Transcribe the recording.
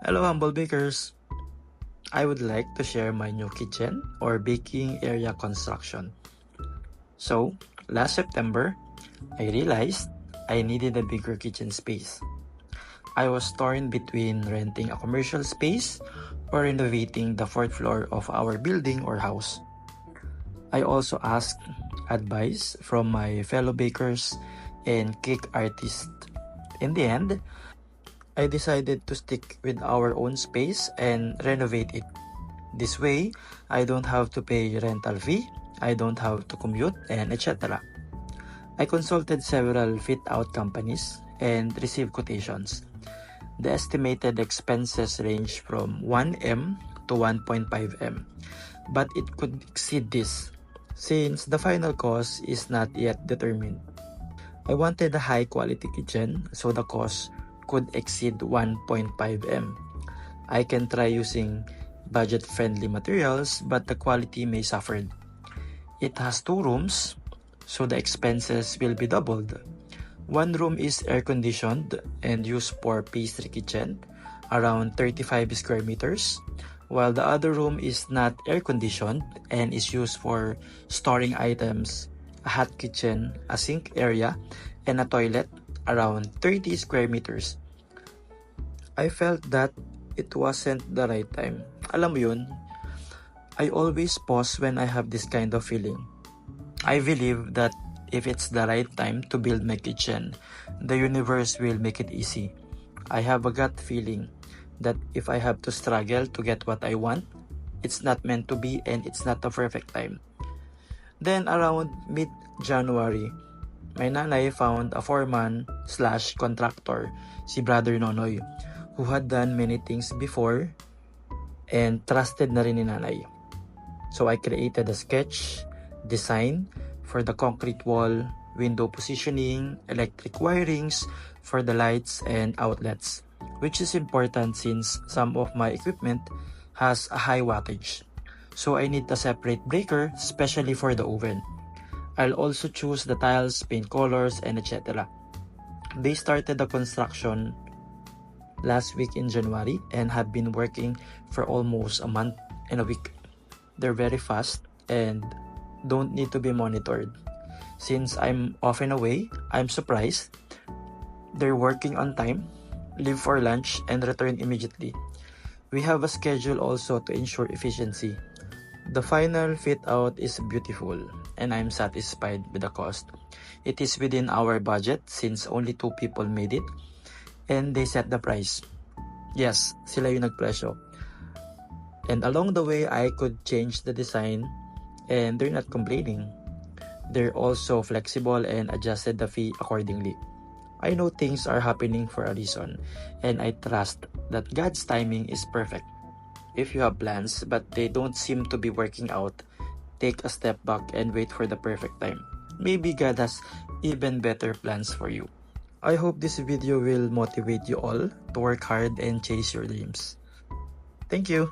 Hello humble bakers! I would like to share my new kitchen or baking area construction. So, last September, I realized I needed a bigger kitchen space. I was torn between renting a commercial space or renovating the fourth floor of our building or house. I also asked advice from my fellow bakers and cake artists. In the end, I decided to stick with our own space and renovate it. This way, I don't have to pay rental fee, I don't have to commute, and etc. I consulted several fit-out companies and received quotations. The estimated expenses range from 1M to 1.5M, but it could exceed this since the final cost is not yet determined. I wanted a high-quality kitchen, so the cost could exceed 1.5M. I can try using budget-friendly materials, but the quality may suffer. It has 2 rooms, so the expenses will be doubled. One room is air-conditioned and used for pastry kitchen, around 35 square meters, while the other room is not air-conditioned and is used for storing items, a hot kitchen, a sink area, and a toilet, around 30 square meters. I felt that it wasn't the right time. Alam mo yun, I always pause when I have this kind of feeling. I believe that if it's the right time to build my kitchen, the universe will make it easy. I have a gut feeling that if I have to struggle to get what I want, it's not meant to be and it's not the perfect time. Then around mid-January, my nanay found a foreman/contractor, si Brother Nonoy, who had done many things before and trusted na rin ni nanay. So I created a sketch, design for the concrete wall, window positioning, electric wirings for the lights and outlets, which is important since some of my equipment has a high wattage. So I need a separate breaker, especially for the oven. I'll also choose the tiles, paint colors, and etc. They started the construction last week in January and have been working for almost a month and a week. They're very fast and don't need to be monitored. Since I'm often away, I'm surprised. They're working on time, leave for lunch, and return immediately. We have a schedule also to ensure efficiency. The final fit out is beautiful and I'm satisfied with the cost. It is within our budget since only 2 people made it and they set the price. Yes, sila yung nagpresyo. And along the way, I could change the design and they're not complaining. They're also flexible and adjusted the fee accordingly. I know things are happening for a reason and I trust that God's timing is perfect. If you have plans but they don't seem to be working out, take a step back and wait for the perfect time. Maybe God has even better plans for you. I hope this video will motivate you all to work hard and chase your dreams. Thank you!